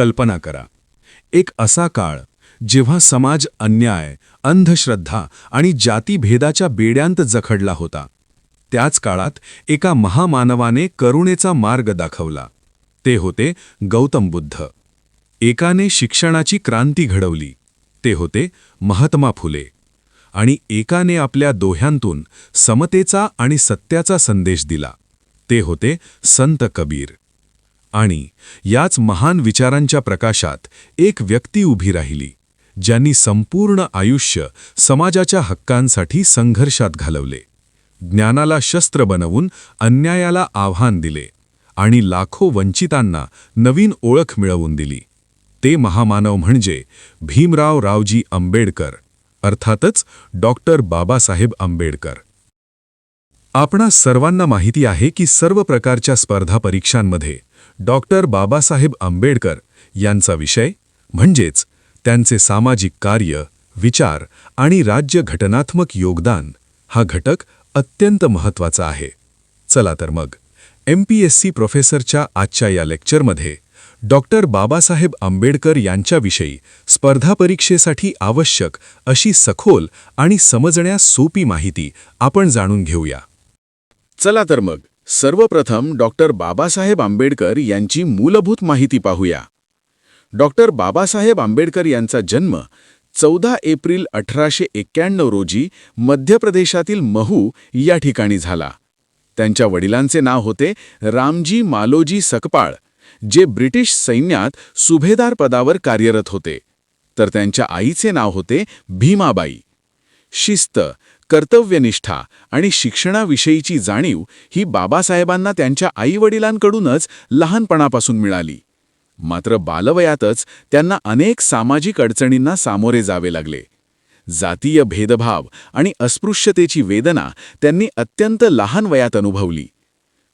कल्पना करा, एक असा काळ जेव्हा समाज अन्याय, अंधश्रद्धा आणि जातीभेदाच्या बेड्यांत जखडला होता. त्याच काळात एका महामानवाने करुणेचा मार्ग दाखवला. ते होते गौतम बुद्ध. एकाने शिक्षणाची क्रांती घडवली. ते होते महात्मा फुले. आणि एकाने आपल्या दोह्यांतून समतेचा आणि सत्याचा संदेश दिला. ते होते संत कबीर. आणि याच महान विचारांच्या प्रकाशात एक व्यक्ती उभी राहिली, ज्यांनी संपूर्ण आयुष्य समाजाच्या हक्कांसाठी संघर्षात घालवले, ज्ञानाला शस्त्र बनवून अन्यायाला आव्हान दिले आणि लाखो वंचितांना नवीन ओळख मिळवून दिली. ते महामानव म्हणजे भीमराव रावजी आंबेडकर, अर्थातच डॉक्टर बाबासाहेब आंबेडकर. आपणा सर्वांना माहिती आहे की सर्व प्रकारच्या स्पर्धा परीक्षांमध्ये डॉक्टर बाबासाहेब आंबेडकर यांचा विषय म्हणजेच त्यांचे सामाजिक कार्य, विचार आणि राज्यघटनात्मक योगदान हा घटक अत्यंत महत्त्वाचा आहे. चला तर मग MPSC प्रोफेसरच्या आजच्या या लेक्चरमध्ये डॉक्टर बाबासाहेब आंबेडकर यांच्याविषयी स्पर्धा परीक्षेसाठी आवश्यक अशी सखोल आणि समजण्यास सोपी माहिती आपण जाणून घेऊया. चला तर मग सर्वप्रथम डॉक्टर बाबासाहेब आंबेडकर यांची मूलभूत माहिती पाहूया. डॉक्टर बाबासाहेब आंबेडकर यांचा जन्म 14 एप्रिल 1891 रोजी मध्य प्रदेशातील महू या ठिकाणी झाला. त्यांच्या वडिलांचे नाव होते रामजी मालोजी सकपाळ, जे ब्रिटिश सैन्यात सुभेदार पदावर कार्यरत होते. तर त्यांच्या आईचे नाव होते भीमाबाई. शिस्त, कर्तव्यनिष्ठा आणि शिक्षणाविषयीची जाणीव ही बाबासाहेबांना त्यांच्या आईवडिलांकडूनच लहानपणापासून मिळाली. मात्र बालवयातच त्यांना अनेक सामाजिक अडचणींना सामोरे जावे लागले. जातीय भेदभाव आणि अस्पृश्यतेची वेदना त्यांनी अत्यंत लहान वयात अनुभवली.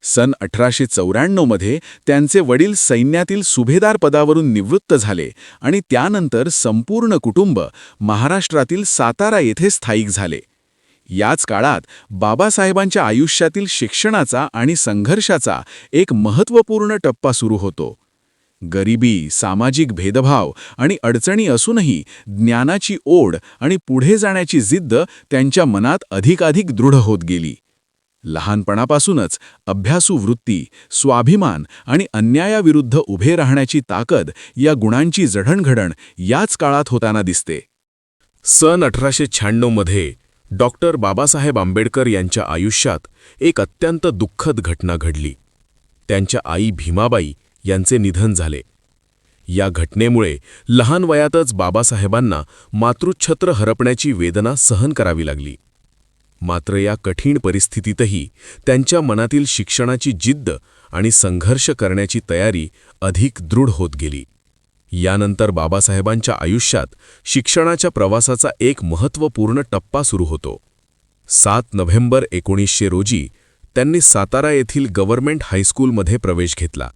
सन 1894 मध्ये त्यांचे वडील सैन्यातील सुभेदार पदावरून निवृत्त झाले आणि त्यानंतर संपूर्ण कुटुंब महाराष्ट्रातील सातारा येथे स्थायिक झाले. याच काळात बाबासाहेबांच्या आयुष्यातील शिक्षणाचा आणि संघर्षाचा एक महत्त्वपूर्ण टप्पा सुरू होतो. गरिबी, सामाजिक भेदभाव आणि अडचणी असूनही ज्ञानाची ओढ आणि पुढे जाण्याची जिद्द त्यांच्या मनात अधिकाधिक दृढ होत गेली. लहानपणापासूनच अभ्यासू वृत्ती, स्वाभिमान आणि अन्यायाविरुद्ध उभे राहण्याची ताकद या गुणांची जडणघडण याच काळात होताना दिसते. सन 1896 मध्ये डॉक्टर बाबासाहेब आंबेडकर यांच्या आयुष्यात एक अत्यंत दुःखद घटना घडली. त्यांच्या आई भीमाबाई यांचे निधन झाले. या घटनेमुळे लहान वयातच बाबासाहेबांना मातृछत्र हरपण्याची वेदना सहन करावी लागली. मात्र या कठीण परिस्थितीतही त्यांच्या मनातील शिक्षणाची जिद्द आणि संघर्ष करण्याची तयारी अधिक दृढ होत गेली. यानंतर बाबासाहेबांच्या आयुष्यात शिक्षणाच्या प्रवासाचा एक महत्त्वपूर्ण टप्पा सुरू होतो. 7 नोव्हेंबर 1900 रोजी त्यांनी सातारा येथील गव्हर्नमेंट हायस्कूलमध्ये प्रवेश घेतला.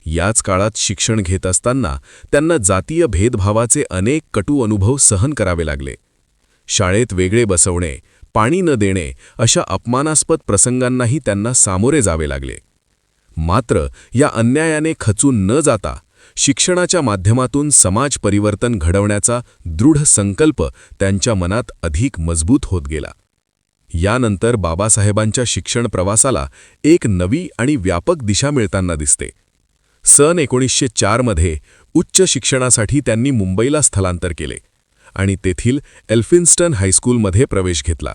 याच काळात शिक्षण घेत असताना त्यांना जातीय भेदभावाचे अनेक कटू अनुभव सहन करावे लागले. शाळेत वेगळे बसवणे, पाणी न देणे अशा अपमानास्पद प्रसंगांनाही त्यांना सामोरे जावे लागले. मात्र या अन्यायाने खचून न जाता शिक्षणाच्या माध्यमातून समाज परिवर्तन घडवण्याचा दृढ संकल्प त्यांच्या मनात अधिक मजबूत होत गेला. यानंतर बाबासाहेबांच्या शिक्षण प्रवासाला एक नवी आणि व्यापक दिशा मिळताना दिसते. सन 1904 मध्ये उच्च शिक्षणासाठी त्यांनी मुंबईला स्थलांतर केले आणि तेथील एल्फिन्स्टन हायस्कूलमध्ये प्रवेश घेतला.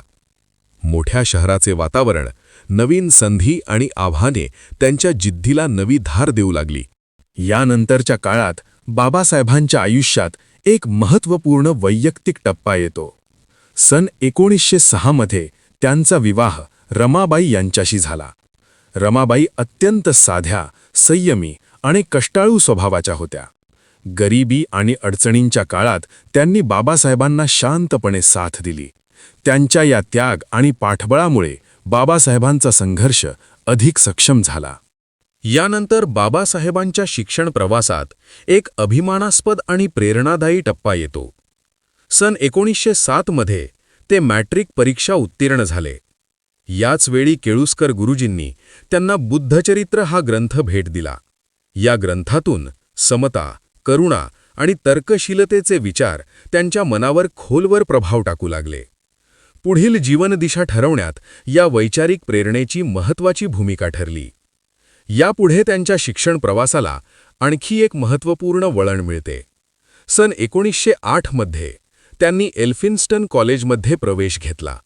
मोठ्या शहराचे वातावरण, नवीन संधी आणि आव्हाने त्यांच्या जिद्दीला नवी धार देऊ लागली. यानंतरच्या काळात बाबासाहेबांच्या आयुष्यात एक महत्त्वपूर्ण वैयक्तिक टप्पा येतो. सन 1906 मध्ये त्यांचा विवाह रमाबाई यांच्याशी झाला. रमाबाई अत्यंत साध्या, संयमी आणि कष्टाळू स्वभावाच्या होत्या. गरिबी आणि अडचणींच्या काळात त्यांनी बाबासाहेबांना शांतपणे साथ दिली. त्यांच्या या त्याग आणि पाठबळामुळे बाबासाहेबांचा संघर्ष अधिक सक्षम झाला. यानंतर बाबासाहेबांच्या शिक्षण प्रवासात एक अभिमानास्पद आणि प्रेरणादायी टप्पा येतो. सन 1907 मध्ये ते मॅट्रिक परीक्षा उत्तीर्ण झाले. याच वेळी केळुस्कर गुरुजींनी त्यांना बुद्धचरित्र हा ग्रंथ भेट दिला. या ग्रंथातून समता, करुणा आणि तर्कशीलतेचे विचार त्यांच्या मनावर खोलवर प्रभाव टाकू लागले. पुढील जीवनदिशा ठरवण्यात या वैचारिक प्रेरणेची महत्त्वाची भूमिका ठरली. यापुढे त्यांच्या शिक्षण प्रवासाला आणखी एक महत्त्वपूर्ण वळण मिळते. सन 1908 मध्ये त्यांनी एल्फिन्स्टन कॉलेजमध्ये प्रवेश घेतला.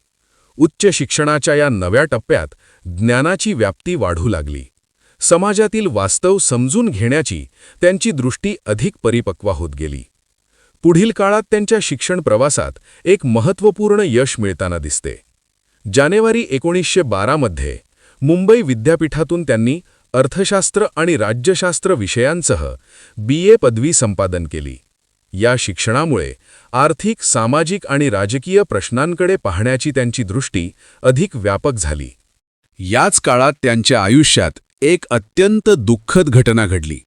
उच्च शिक्षणाच्या या नव्या टप्प्यात ज्ञानाची व्याप्ती वाढू लागली. समाजातील वास्तव समजून घेण्याची त्यांची दृष्टी अधिक परिपक्व होत गेली. पुढील काळात त्यांच्या शिक्षण प्रवासात एक महत्त्वपूर्ण यश मिळताना दिसते. जानेवारी 1912 मध्ये मुंबई विद्यापीठातून त्यांनी अर्थशास्त्र आणि राज्यशास्त्र विषयांसह BA पदवी संपादन केली. या शिक्षणामुळे आर्थिक, सामाजिक आणि राजकीय प्रश्नांकडे पाहण्याची त्यांची दृष्टी अधिक व्यापक झाली. याच काळात त्यांच्या आयुष्यात एक अत्यंत दुःखद घटना घडली.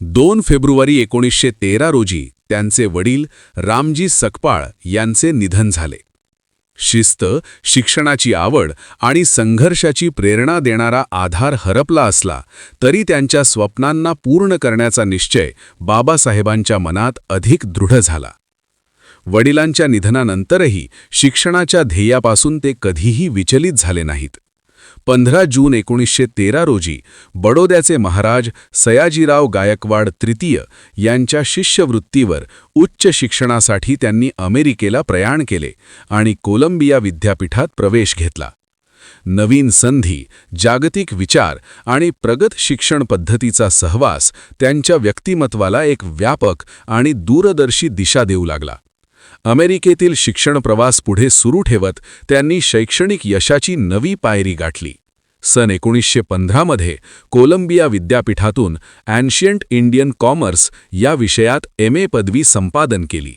2 फेब्रुवारी 1913 रोजी त्यांचे वडील रामजी सकपाळ यांचे निधन झाले. शिस्त, शिक्षणाची आवड आणि संघर्षाची प्रेरणा देणारा आधार हरपला असला तरी त्यांच्या स्वप्नांना पूर्ण करण्याचा निश्चय बाबासाहेबांच्या मनात अधिक दृढ झाला. वडिलांच्या निधनानंतरही शिक्षणाच्या ध्येयापासून ते कधीही विचलित झाले नाहीत. 15 जून 1913 रोजी बडोद्याचे महाराज सयाजीराव गायकवाड तृतीय यांच्या शिष्यवृत्तीवर उच्च शिक्षणासाठी त्यांनी अमेरिकेला प्रयाण केले आणि कोलंबिया विद्यापीठात प्रवेश घेतला. नवीन संधी, जागतिक विचार आणि प्रगत शिक्षण पद्धतीचा सहवास त्यांच्या व्यक्तिमत्वाला एक व्यापक आणि दूरदर्शी दिशा देऊ लागला. अमेरिकेतील शिक्षण प्रवास पुढे सुरू ठेवत त्यांनी शैक्षणिक यशाची नवी पायरी गाठली. सन 1915 मध्ये कोलंबिया विद्यापीठातून अँशियंट इंडियन कॉमर्स या विषयात MA पदवी संपादन केली.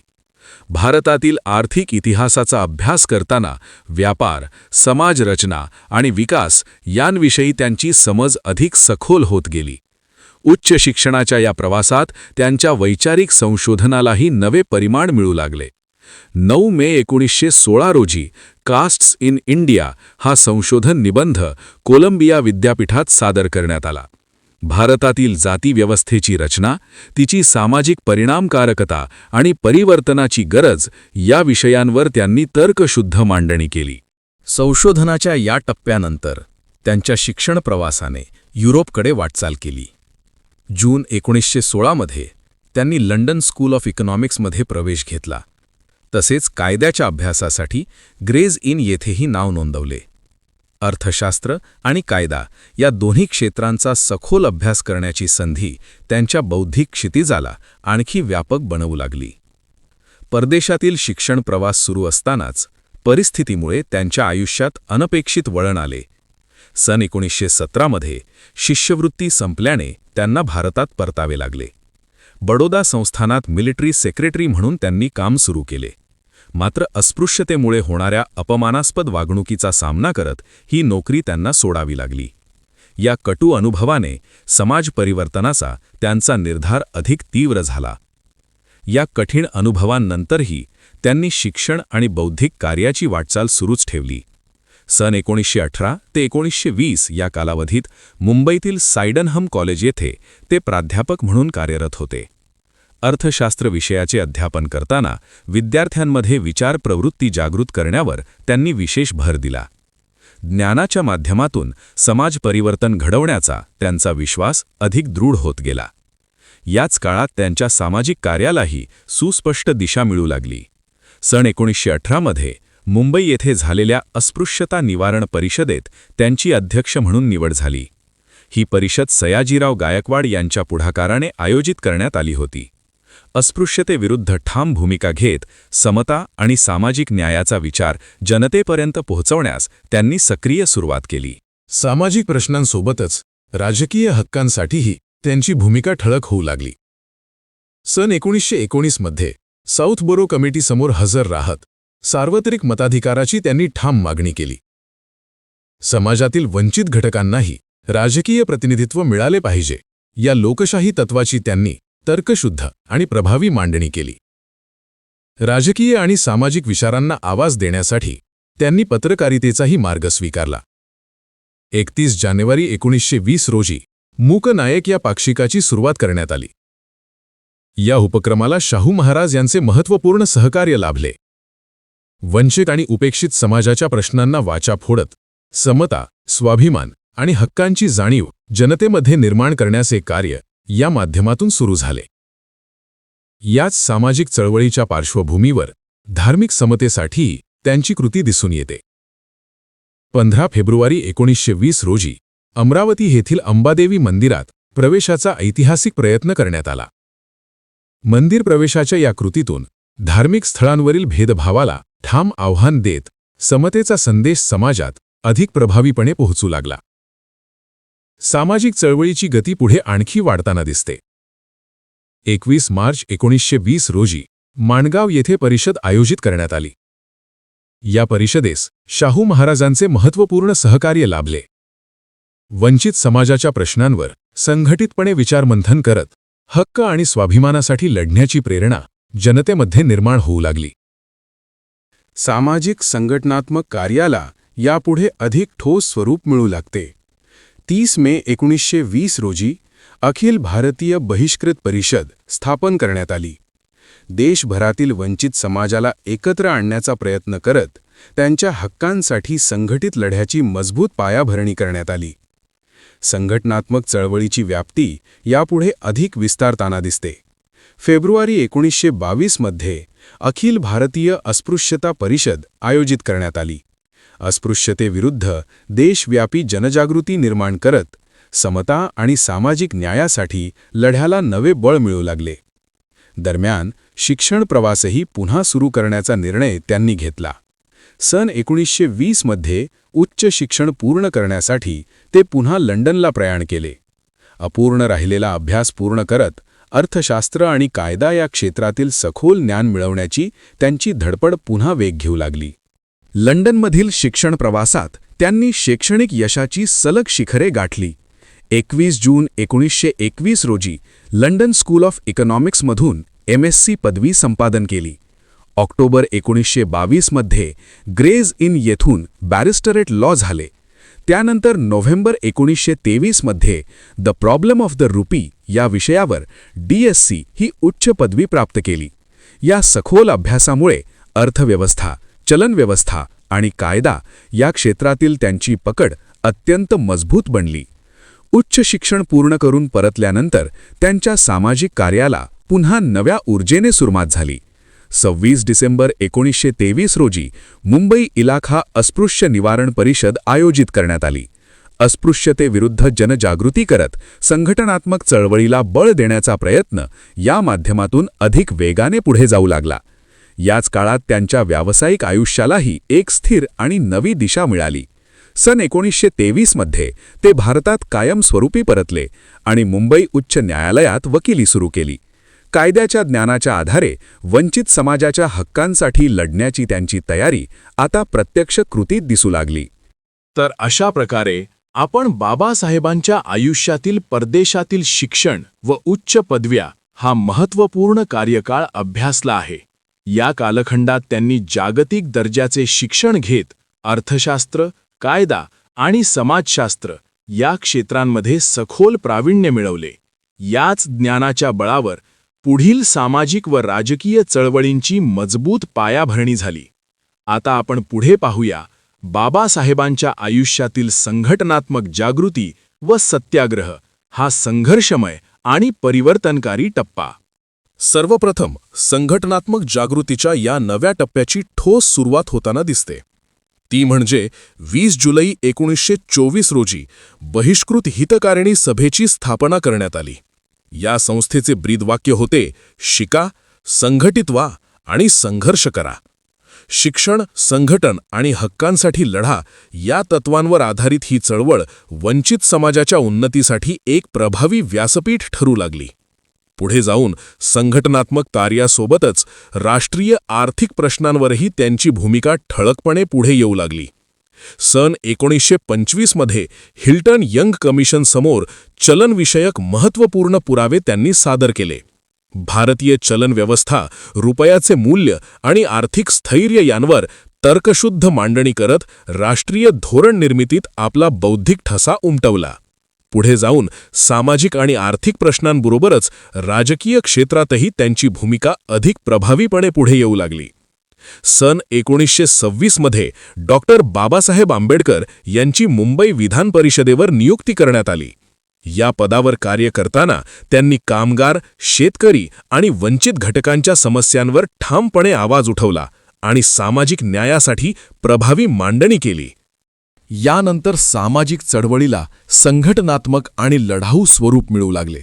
भारतातील आर्थिक इतिहासाचा अभ्यास करताना व्यापार, समाजरचना आणि विकास यांविषयी त्यांची समज अधिक सखोल होत गेली. उच्च शिक्षणाच्या या प्रवासात त्यांच्या वैचारिक संशोधनालाही नवे परिमाण मिळू लागले. 9 मे 1916 रोजी कास्ट्स इन इंडिया हा संशोधन निबंध कोलंबिया विद्यापीठात सादर करण्यात आला. भारतातील जातीव्यवस्थेची रचना, तिची सामाजिक परिणामकारकता आणि परिवर्तनाची गरज या विषयांवर त्यांनी तर्कशुद्ध मांडणी केली. संशोधनाच्या या टप्प्यानंतर त्यांच्या शिक्षण प्रवासाने युरोपकडे वाटचाल केली. जून 1916 मध्ये त्यांनी लंडन स्कूल ऑफ इकॉनॉमिक्समध्ये प्रवेश घेतला. तसेच कायद्याच्या अभ्यासासाठी ग्रेज इन येथेही नाव नोंदवले. अर्थशास्त्र आणि कायदा या दोन्ही क्षेत्रांचा सखोल अभ्यास करण्याची संधी त्यांच्या बौद्धिक क्षितिजाला आणखी व्यापक बनवू लागली. परदेशातील शिक्षण प्रवास सुरू असतानाच परिस्थितीमुळे त्यांच्या आयुष्यात अनपेक्षित वळण आले. सन 1917 मध्ये शिष्यवृत्ती संपल्याने त्यांना भारतात परतावे लागले. बडोदा संस्थानात मिलिटरी सेक्रेटरी म्हणून त्यांनी काम सुरू केले. मात्र अस्पृश्यतेमुळे होणाऱ्या अपमानास्पद वागणुकीचा सामना करत ही नोकरी त्यांना सोडावी लागली. या कटू अनुभवाने समाज परिवर्तनाचा त्यांचा निर्धार अधिक तीव्र झाला. या कठीण अनुभवांनंतरही त्यांनी शिक्षण आणि बौद्धिक कार्याची वाटचाल सुरूच ठेवली. सन 1918 ते 1920 या कालावधीत मुंबईतील सायडनहम कॉलेज येथे ते प्राध्यापक म्हणून कार्यरत होते. अर्थशास्त्र विषयाचे अध्यापन करताना विद्यार्थ्यांमध्ये विचार प्रवृत्ती जागृत करण्यावर त्यांनी विशेष भर दिला. ज्ञानाच्या माध्यमातून समाज परिवर्तन घडवण्याचा त्यांचा विश्वास अधिक दृढ होत गेला. याच काळात त्यांच्या सामाजिक कार्यालाही सुस्पष्ट दिशा मिळू लागली. सन 1918 मध्ये मुंबई येथे झालेल्या अस्पृश्यता निवारण परिषदेत त्यांची अध्यक्ष म्हणून निवड झाली. ही परिषद सयाजीराव गायकवाड यांच्या पुढाकाराने आयोजित करण्यात आली होती. अस्पृश्यतेविरुद्ध ठाम भूमिका घेत समता आणि सामाजिक न्यायाचा विचार जनतेपर्यंत पोहोचवण्यास त्यांनी सक्रिय सुरुवात केली. सामाजिक प्रश्नांसोबतच राजकीय हक्कांसाठीही त्यांची भूमिका ठळक होऊ लागली. सन 1919 मध्ये साऊथ बोरो कमिटीसमोर हजर राहत सार्वत्रिक मताधिकाराची त्यांनी ठाम मागणी केली. समाजातील वंचित घटकांनाही राजकीय प्रतिनिधित्व मिळाले पाहिजे या लोकशाही तत्वाची त्यांनी तर्कशुद्ध आणि प्रभावी मांडणी केली. राजकीय आणि सामाजिक विचारांना आवाज देण्यासाठी त्यांनी पत्रकारितेचाही मार्ग स्वीकारला. 31 जानेवारी 1920 रोजी मूक नायक या पाक्षिकाची सुरुवात करण्यात आली. या उपक्रमाला शाहू महाराज यांचे महत्त्वपूर्ण सहकार्य लाभले. वंचित आणि उपेक्षित समाजाच्या प्रश्नांना वाचा फोडत समता, स्वाभिमान आणि हक्कांची जाणीव जनतेमध्ये निर्माण करण्याचे कार्य या माध्यमातून सुरू झाले. याच सामाजिक चळवळीच्या पार्श्वभूमीवर धार्मिक समतेसाठी त्यांची कृती दिसून येते. 15 फेब्रुवारी 1920 रोजी अमरावती येथील अंबादेवी मंदिरात प्रवेशाचा ऐतिहासिक प्रयत्न करण्यात आला. मंदिर प्रवेशाच्या या कृतीतून धार्मिक स्थळांवरील भेदभावाला ठाम आव्हान देत समतेचा संदेश समाजात अधिक प्रभावीपणे पोहोचू लागला. सामाजिक चळवळीची गती पुढे आणखी वाढताना दिसते. 21 मार्च 1920 रोजी माणगाव येथे परिषद आयोजित करण्यात आली. या परिषदेस शाहू महाराजांचे महत्त्वपूर्ण सहकार्य लाभले. वंचित समाजाच्या प्रश्नांवर संघटितपणे विचारमंथन करत हक्क आणि स्वाभिमानासाठी लढण्याची प्रेरणा जनतेमध्ये निर्माण होऊ लागली. सामाजिक संघटनात्मक कार्याला यापुढे अधिक ठोस स्वरूप मिळू लागते. 30 मे 1920 रोजी अखिल भारतीय बहिष्कृत परिषद स्थापन करण्यात आली. देशभरातील वंचित समाजाला एकत्र आणण्याचा प्रयत्न करत त्यांच्या हक्कांसाठी संघटित लढ्याची मजबूत पायाभरणी करण्यात आली. संघटनात्मक चळवळीची व्याप्ती यापुढे अधिक विस्तारताना दिसते. फेब्रुवारी 1922 मध्ये अखिल भारतीय अस्पृश्यता परिषद आयोजित करण्यात आली. अस्पृश्यतेविरुद्ध देशव्यापी जनजागृती निर्माण करत समता आणि सामाजिक न्यायासाठी लढ्याला नवे बळ मिळू लागले. दरम्यान शिक्षण प्रवासही पुन्हा सुरू करण्याचा निर्णय त्यांनी घेतला. सन 1920 मध्ये उच्च शिक्षण पूर्ण करण्यासाठी ते पुन्हा लंडनला प्रयाण केले. अपूर्ण राहिलेला अभ्यास पूर्ण करत अर्थशास्त्र आणि कायदा या क्षेत्रातील सखोल ज्ञान मिळवण्याची त्यांची धडपड पुन्हा वेग घेऊ लागली. लंडनमधील शिक्षण प्रवासात त्यांनी शैक्षणिक यशाची सलग शिखरे गाठली. 21 जून 1921 रोजी लंडन स्कूल ऑफ इकॉनॉमिक्समधून MSc पदवी संपादन केली. ऑक्टोबर 1922 मध्ये ग्रेज इन येथून बॅरिस्टरेट लॉ झाले. त्यानंतर नोव्हेंबर 1923 मध्ये the problem of the rupee या विषयावर DSc ही उच्च पदवी प्राप्त केली. या सखोल अभ्यासामुळे अर्थव्यवस्था, चलनव्यवस्था आणि कायदा या क्षेत्रातील त्यांची पकड अत्यंत मजबूत बनली. उच्च शिक्षण पूर्ण करून परतल्यानंतर त्यांच्या सामाजिक कार्याला पुन्हा नव्या ऊर्जेने सुरुवात झाली. 26 डिसेंबर 1923 रोजी मुंबई इलाखा अस्पृश्य निवारण परिषद आयोजित करण्यात आली. अस्पृश्यतेविरुद्ध जनजागृती करत संघटनात्मक चळवळीला बळ देण्याचा प्रयत्न या माध्यमातून अधिक वेगाने पुढे जाऊ लागला. याच काळात त्यांच्या व्यावसायिक आयुष्यालाही एक स्थिर आणि नवी दिशा मिळाली. सन 1923 मध्ये ते भारतात कायमस्वरूपी परतले आणि मुंबई उच्च न्यायालयात वकिली सुरू केली. कायद्याच्या ज्ञानाच्या आधारे वंचित समाजाच्या हक्कांसाठी लढण्याची त्यांची तयारी आता प्रत्यक्ष कृतीत दिसू लागली. तर अशा प्रकारे आपण बाबासाहेबांच्या आयुष्यातील परदेशातील शिक्षण व उच्च पदव्या हा महत्त्वपूर्ण कार्यकाळ अभ्यासला आहे. या कालखंडात त्यांनी जागतिक दर्जाचे शिक्षण घेत अर्थशास्त्र, कायदा आणि समाजशास्त्र या क्षेत्रांमध्ये सखोल प्रावीण्य मिळवले. याच ज्ञानाच्या बळावर पुढील सामाजिक व राजकीय चळवळींची मजबूत पायाभरणी झाली. आता आपण पुढे पाहूया बाबासाहेबांच्या आयुष्यातील संघटनात्मक जागृती व सत्याग्रह हा संघर्षमय आणि परिवर्तनकारी टप्पा. सर्वप्रथम संघटनात्मक जागृतीच्या या नव्या टप्प्याची ठोस सुरुवात होताना दिसते. ती म्हणजे 20 जुलै 1924 रोजी बहिष्कृत हितकारिणी सभेची स्थापना करण्यात आली. या संस्थेचे ब्रीदवाक्य होते, शिका, संघटित व्हा आणि संघर्ष करा. शिक्षण, संघटन आणि हक्कांसाठी लढा या तत्वांवर आधारित ही चळवळ वंचित समाजाच्या उन्नतीसाठी एक प्रभावी व्यासपीठ ठरू लागली. पुढे जाऊन संघटनात्मक कार्यासोबतच राष्ट्रीय आर्थिक प्रश्नांवरही त्यांची भूमिका ठळकपणे पुढे येऊ लागली. सन 1925 मध्ये हिल्टन यंग कमिशनसमोर चलनविषयक महत्त्वपूर्ण पुरावे त्यांनी सादर केले. भारतीय चलन व्यवस्था, रुपयाचे मूल्य आणि आर्थिक स्थैर्य यांवर तर्कशुद्ध मांडणी करत राष्ट्रीय धोरण निर्मितीत आपला बौद्धिक ठसा उमटवला. पुढे जाऊन सामाजिक आणि आर्थिक प्रश्नांबरोबरच राजकीय क्षेत्रातही त्यांची भूमिका अधिक प्रभावीपणे पुढे येऊ लागली. सन 1926 मध्ये डॉक्टर बाबासाहेब आंबेडकर यांची मुंबई विधान परिषदेवर नियुक्ती करण्यात आली. या पदावर कार्य करताना त्यांनी कामगार, शेतकरी आणि वंचित घटकांच्या समस्यांवर ठामपणे आवाज उठवला आणि सामाजिक न्यायासाठी प्रभावी मांडणी केली. यानंतर सामाजिक चळवळीला संघटनात्मक आणि लढाऊ स्वरूप मिळू लागले.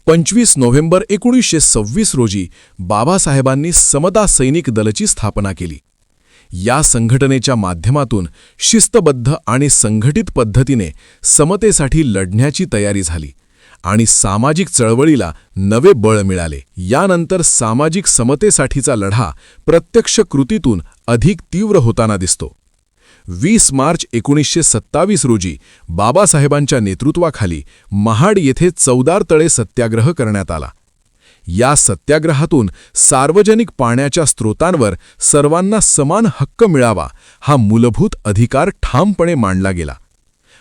25 नोव्हेंबर 1926 रोजी बाबासाहेबांनी समता सैनिक दलची स्थापना केली. या संघटनेच्या माध्यमातून शिस्तबद्ध आणि संघटित पद्धतीने समतेसाठी लढण्याची तयारी झाली आणि सामाजिक चळवळीला नवे बळ मिळाले. यानंतर सामाजिक समतेसाठीचा लढा प्रत्यक्ष कृतीतून अधिक तीव्र होताना दिसतो. 20 मार्च 1927 रोजी बाबासाहेबांच्या नेतृत्वाखाली महाड येथे चौदार तळे सत्याग्रह करण्यात आला. या सत्याग्रहातून सार्वजनिक पाण्याच्या स्रोतांवर सर्वांना समान हक्क मिळावा हा मूलभूत अधिकार ठामपणे मांडला गेला.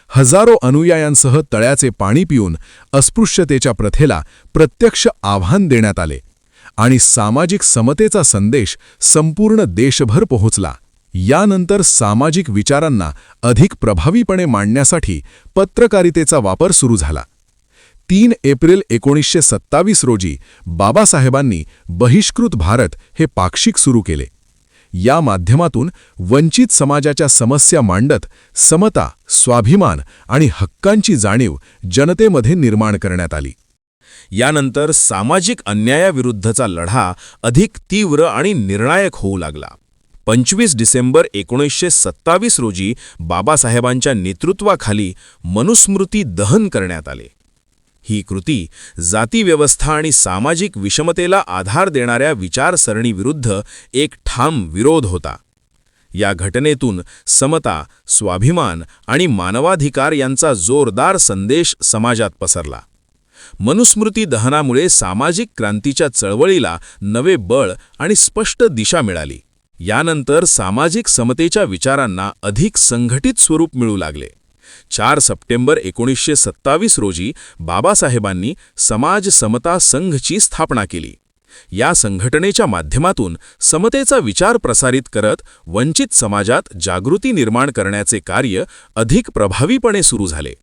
हजारो अनुयायांसह तळ्याचे पाणी पिऊन अस्पृश्यतेच्या प्रथेला प्रत्यक्ष आव्हान देण्यात आले आणि सामाजिक समतेचा संदेश संपूर्ण देशभर पोहोचला. यानंतर सामाजिक विचारांना अधिक प्रभावीपणे मांडण्यासाठी पत्रकारितेचा वापर सुरू झाला. 3 एप्रिल 1927 रोजी बाबासाहेबांनी बहिष्कृत भारत हे पाक्षिक सुरू केले. या माध्यमातून वंचित समाजाच्या समस्या मांडत समता, स्वाभिमान आणि हक्कांची जाणीव जनतेमध्ये निर्माण करण्यात आली. यानंतर सामाजिक अन्यायाविरुद्धचा लढा अधिक तीव्र आणि निर्णायक होऊ लागला. 25 डिसेंबर 1927 रोजी बाबासाहेबांच्या नेतृत्वाखाली मनुस्मृती दहन करण्यात आले. ही कृती जातीव्यवस्था आणि सामाजिक विषमतेला आधार देणाऱ्या विचारसरणीविरुद्ध एक ठाम विरोध होता. या घटनेतून समता, स्वाभिमान आणि मानवाधिकार यांचा जोरदार संदेश समाजात पसरला. मनुस्मृती दहनामुळे सामाजिक क्रांतीच्या चळवळीला नवे बळ आणि स्पष्ट दिशा मिळाली. यानंतर सामाजिक समतेच्या विचारांना अधिक संघटित स्वरूप मिळू लागले. 4 सप्टेंबर 1927 रोजी बाबासाहेबांनी समाज समता संघची स्थापना केली. या संघटनेच्या माध्यमातून समतेचा विचार प्रसारित करत वंचित समाजात जागृती निर्माण करण्याचे कार्य अधिक प्रभावीपणे सुरू झाले.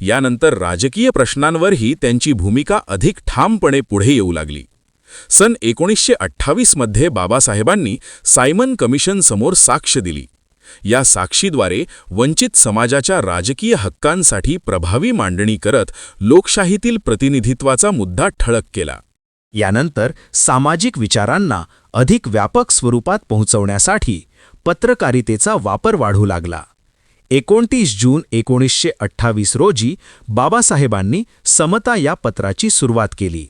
यानंतर राजकीय प्रश्नांवरही त्यांची भूमिका अधिक ठामपणे पुढे येऊ लागली. सन 1928 मध्ये बाबासाहेबांनी सायमन कमिशनसमोर साक्ष दिली. या साक्षीद्वारे वंचित समाजाच्या राजकीय हक्कांसाठी प्रभावी मांडणी करत लोकशाहीतील प्रतिनिधित्वाचा मुद्दा ठळक केला. यानंतर सामाजिक विचारांना अधिक व्यापक स्वरूपात पोहोचवण्यासाठी पत्रकारितेचा वापर वाढू लागला. 29 जून 1928 रोजी बाबासाहेबांनी समता या पत्राची सुरुवात केली.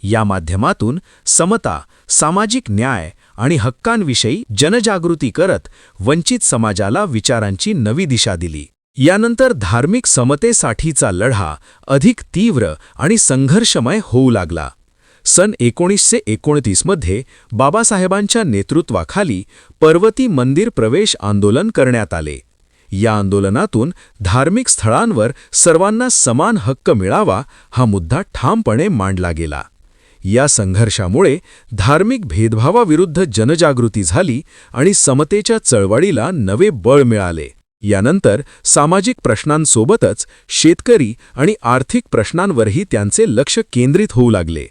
या माध्यमातून समता, सामाजिक न्याय आणि हक्कांविषयी जनजागृती करत वंचित समाजाला विचारांची नवी दिशा दिली. यानंतर धार्मिक समतेसाठीचा लढा अधिक तीव्र आणि संघर्षमय होऊ लागला. सन 1929 मध्ये बाबासाहेबांच्या नेतृत्वाखाली पर्वती मंदिर प्रवेश आंदोलन करण्यात आले. या आंदोलनातून धार्मिक स्थळांवर सर्वांना समान हक्क मिळावा हा मुद्दा ठामपणे मांडला गेला. या संघर्षामुळे धार्मिक भेदभावाविरुद्ध जनजागृती झाली आणि समतेच्या चळवळीला नवे बळ मिळाले. यानंतर सामाजिक प्रश्नांसोबतच शेतकरी आणि आर्थिक प्रश्नांवरही त्यांचे लक्ष केंद्रित होऊ लागले.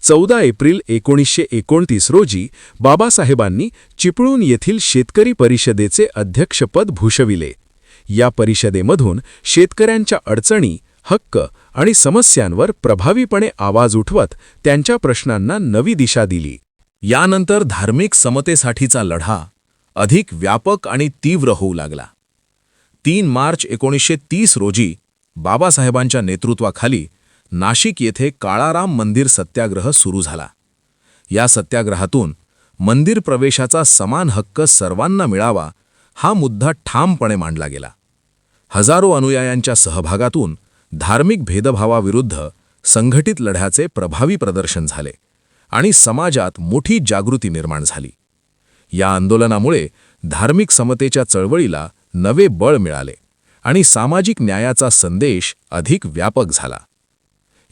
14 एप्रिल 1929 रोजी बाबासाहेबांनी चिपळूण येथील शेतकरी परिषदेचे अध्यक्षपद भूषविले. या परिषदेमधून शेतकऱ्यांच्या अडचणी, हक्क आणि समस्यांवर प्रभावीपणे आवाज उठवत त्यांच्या प्रश्नांना नवी दिशा दिली. यानंतर धार्मिक समतेसाठीचा लढा अधिक व्यापक आणि तीव्र होऊ लागला. 3 मार्च 1930 रोजी बाबासाहेबांच्या नेतृत्वाखाली नाशिक येथे काळाराम मंदिर सत्याग्रह सुरू झाला. या सत्याग्रहातून मंदिर प्रवेशाचा समान हक्क सर्वांना मिळावा हा मुद्दा ठामपणे मांडला गेला. हजारो अनुयायांच्या सहभागातून धार्मिक भेदभावाविरुद्ध संघटित लढ्याचे प्रभावी प्रदर्शन झाले आणि समाजात मोठी जागृती निर्माण झाली. या आंदोलनामुळे धार्मिक समतेच्या चळवळीला नवे बळ मिळाले आणि सामाजिक न्यायाचा संदेश अधिक व्यापक झाला.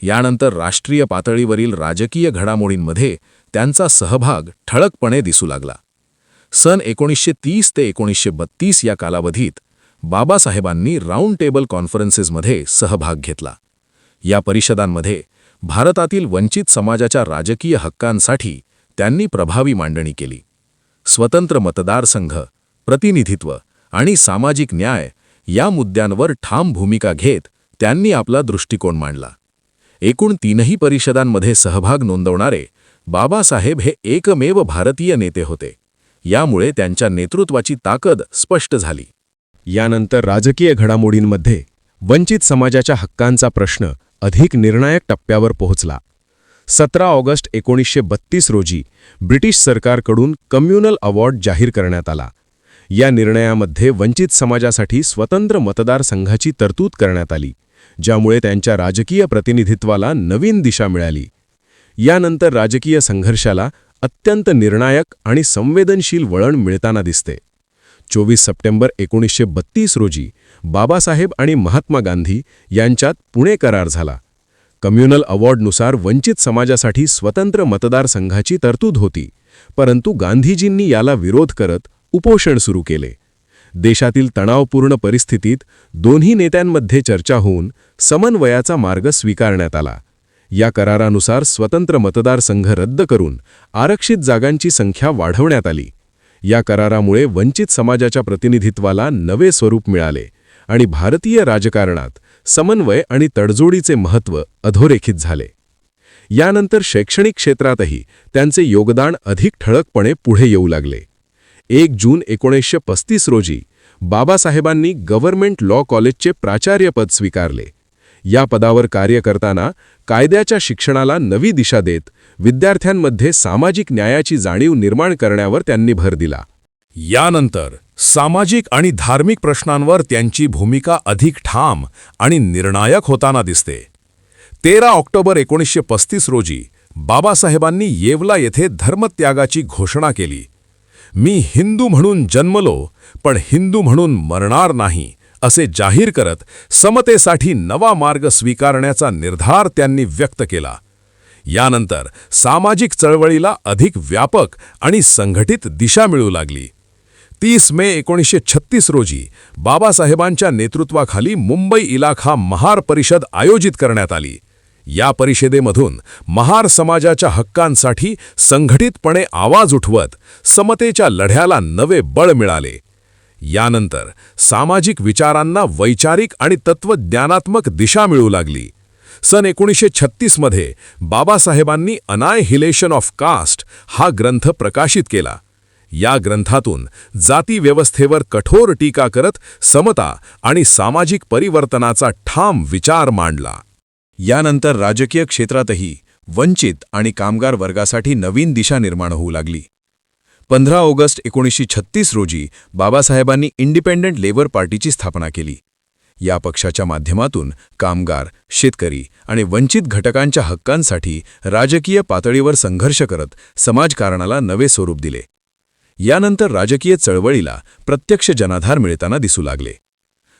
यानंतर राष्ट्रीय पातळीवरील राजकीय घडामोडींमध्ये त्यांचा सहभाग ठळकपणे दिसू लागला. सन 1930 ते 1932 या कालावधीत बाबासाहेबांनी राऊंड टेबल कॉन्फरन्सेसमध्ये सहभाग घेतला. या परिषदांमध्ये भारतातील वंचित समाजाच्या राजकीय हक्कांसाठी त्यांनी प्रभावी मांडणी केली. स्वतंत्र मतदारसंघ, प्रतिनिधित्व आणि सामाजिक न्याय या मुद्द्यांवर ठाम भूमिका घेत त्यांनी आपला दृष्टिकोन मांडला. एकूण 3ही परिषदांमध्ये सहभाग नोंदवणारे बाबासाहेब हे एकमेव भारतीय नेते होते. यामुळे त्यांच्या नेतृत्वाची ताकद स्पष्ट झाली. यानंतर राजकीय घडामोडींमध्ये वंचित समाजाच्या हक्कांचा प्रश्न अधिक निर्णायक टप्प्यावर पोहोचला. 17 ऑगस्ट 1932 रोजी ब्रिटिश सरकारकडून कम्युनल अवॉर्ड जाहीर करण्यात आला. या निर्णयामध्ये वंचित समाजासाठी स्वतंत्र मतदारसंघाची तरतूद करण्यात आली, ज्यामुळे त्यांच्या राजकीय प्रतिनिधित्वाला नवीन दिशा मिळाली. यानंतर राजकीय संघर्षाला अत्यंत निर्णायक आणि संवेदनशील वळण मिळताना दिसते. 24 सप्टेंबर 1932 रोजी बाबासाहेब आणि महात्मा गांधी यांच्यात पुणे करार झाला. कम्युनल अवॉर्डनुसार वंचित समाजासाठी स्वतंत्र मतदारसंघाची तरतूद होती, परंतु गांधीजींनी याला विरोध करत उपोषण सुरू केले. देशातील तणावपूर्ण परिस्थितीत दोन्ही नेत्यांमध्ये चर्चा होऊन समन्वयाचा मार्ग स्वीकारण्यात आला. या करारानुसार स्वतंत्र मतदारसंघ रद्द करून आरक्षित जागांची संख्या वाढवण्यात आली. या करारामुळे वंचित समाजाच्या प्रतिनिधित्वाला नवे स्वरूप मिळाले आणि भारतीय राजकारणात समन्वय आणि तडजोडीचे महत्त्व अधोरेखित झाले. यानंतर शैक्षणिक क्षेत्रातही त्यांचे योगदान अधिक ठळकपणे पुढे येऊ लागले. 1 जून 1935 रोजी बाबासाहेबांनी गव्हर्नमेंट लॉ कॉलेजचे प्राचार्यपद स्वीकारले. या पदावर कार्य करताना कायद्याच्या शिक्षणाला नवी दिशा देत विद्यार्थ्यांमध्ये सामाजिक न्यायाची जाणीव निर्माण करण्यावर त्यांनी भर दिला. यानंतर सामाजिक आणि धार्मिक प्रश्नांवर त्यांची भूमिका अधिक ठाम आणि निर्णायक होताना दिसते. 13 ऑक्टोबर 1935 रोजी बाबासाहेबांनी येवला येथे धर्मत्यागाची घोषणा केली. मी हिंदू म्हणून जन्मलो, पण हिंदू म्हणून मरणार नाही, असे जाहीर करत समतेसाठी नवा मार्ग स्वीकारण्याचा निर्धार त्यांनी व्यक्त केला. यानंतर सामाजिक चळवळीला अधिक व्यापक आणि संघटित दिशा मिळू लागली. 30 मे 1936 रोजी बाबासाहेबांच्या नेतृत्वाखाली मुंबई इलाखा महार परिषद आयोजित करण्यात आली. या परिषदेमधून महार समाजाच्या हक्कांसाठी संघटितपणे आवाज उठवत समतेच्या लढ्याला नवे बळ मिळाले. यानंतर सामाजिक विचारांना वैचारिक आणि तत्त्वज्ञानात्मक दिशा मिळू लागली. सन 1936 मध्ये बाबासाहेबांनी अनायहिलेशन ऑफ कास्ट हा ग्रंथ प्रकाशित केला. या ग्रंथातून जाती व्यवस्थेवर कठोर टीका करत समता आणि सामाजिक परिवर्तनाचा ठाम विचार मांडला. यानंतर राजकीय क्षेत्रातही वंचित आणि कामगार वर्गासाठी नवीन दिशा निर्माण होऊ लागली. 15 ऑगस्ट 1936 रोजी बाबासाहेबांनी इंडिपेंडंट लेबर पार्टीची स्थापना केली. या पक्षाच्या माध्यमातून कामगार, शेतकरी आणि वंचित घटकांच्या हक्कांसाठी राजकीय पातळीवर संघर्ष करत समाजकारणाला नवे स्वरूप दिले. यानंतर राजकीय चळवळीला प्रत्यक्ष जनाधार मिळताना दिसू लागले.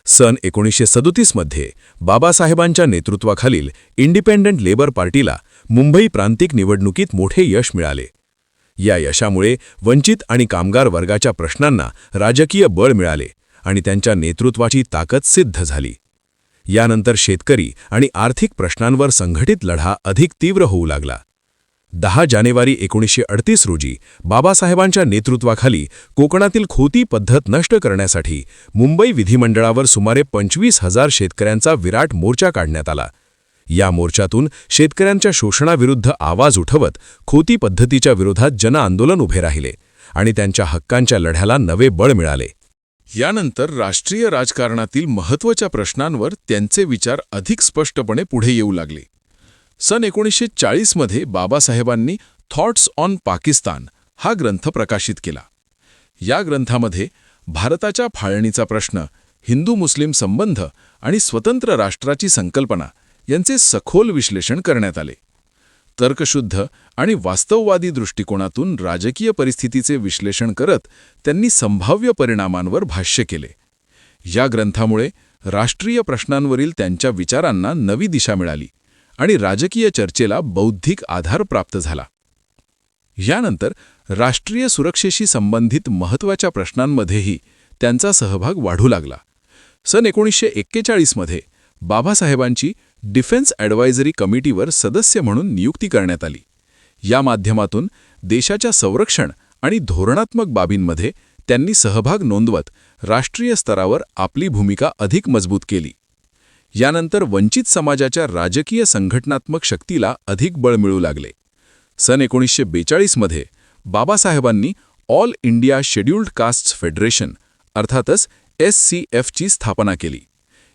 सन 1937 मध्ये बाबासाहेबांच्या नेतृत्वाखालील इंडिपेंडंट लेबर पार्टीला मुंबई प्रांतिक निवडणुकीत मोठे यश मिळाले. या यशामुळे वंचित आणि कामगार वर्गाच्या प्रश्नांना राजकीय बळ मिळाले आणि त्यांच्या नेतृत्वाची ताकद सिद्ध झाली. यानंतर शेतकरी आणि आर्थिक प्रश्नांवर संघटित लढा अधिक तीव्र होऊ लागला. 10 जानेवारी 1938 रोजी बाबासाहेबांच्या नेतृत्वाखाली कोकणातील खोती पद्धत नष्ट करण्यासाठी मुंबई विधिमंडळावर सुमारे 25,000 शेतकऱ्यांचा विराट मोर्चा काढण्यात आला. या मोर्चातून शेतकऱ्यांच्या शोषणाविरुद्ध आवाज उठवत खोती पद्धतीच्या विरोधात जनआंदोलन उभे राहिले आणि त्यांच्या हक्कांच्या लढ्याला नवे बळ मिळाले. यानंतर राष्ट्रीय राजकारणातील महत्त्वाच्या प्रश्नांवर त्यांचे विचार अधिक स्पष्टपणे पुढे येऊ लागले. सन 1940 मध्ये बाबासाहेबांनी थॉट्स ऑन पाकिस्तान हा ग्रंथ प्रकाशित केला. या ग्रंथामध्ये भारताच्या फाळणीचा प्रश्न, हिंदू-मुस्लिम संबंध आणि स्वतंत्र राष्ट्राची संकल्पना यांचे सखोल विश्लेषण करण्यात आले. तर्कशुद्ध आणि वास्तववादी दृष्टिकोनातून राजकीय परिस्थितीचे विश्लेषण करत त्यांनी संभाव्य परिणामांवर भाष्य केले. या ग्रंथामुळे राष्ट्रीय प्रश्नांवरील त्यांच्या विचारांना नवी दिशा मिळाली आणि राजकीय चर्चेला बौद्धिक आधार प्राप्त झाला. यानंतर राष्ट्रीय सुरक्षेशी संबंधित महत्त्वाच्या प्रश्नांमध्येही त्यांचा सहभाग वाढू लागला. सन 1941 मध्ये बाबासाहेबांची डिफेन्स ॲडवायझरी कमिटीवर सदस्य म्हणून नियुक्ती करण्यात आली. या माध्यमातून देशाच्या संरक्षण आणि धोरणात्मक बाबींमध्ये त्यांनी सहभाग नोंदवत राष्ट्रीय स्तरावर आपली भूमिका अधिक मजबूत केली. यानंतर वंचित समाजाच्या राजकीय संघटनात्मक शक्तीला अधिक बळ मिळू लागले. सन 1942 मध्ये बाबासाहेबांनी all India scheduled castes federation अर्थातच SCFची स्थापना केली.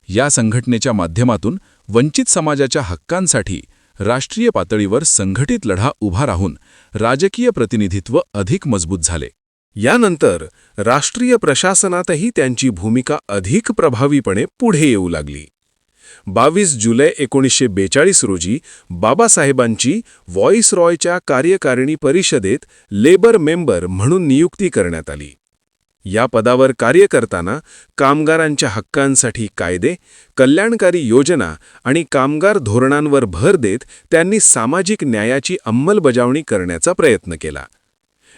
या संघटनेच्या माध्यमातून वंचित समाजाच्या हक्कांसाठी राष्ट्रीय पातळीवर संघटित लढा उभा राहून राजकीय प्रतिनिधित्व अधिक मजबूत झाले. यानंतर राष्ट्रीय प्रशासनातही त्यांची भूमिका अधिक प्रभावीपणे पुढे येऊ लागली. 22 जुलै 1942 रोजी बाबासाहेबांची व्हॉईसरॉयच्या कार्यकारिणी परिषदेत लेबर मेंबर म्हणून नियुक्ती करण्यात आली. या पदावर कार्य करताना कामगारांच्या हक्कांसाठी कायदे, कल्याणकारी योजना आणि कामगार धोरणांवर भर देत त्यांनी सामाजिक न्यायाची अंमलबजावणी करण्याचा प्रयत्न केला.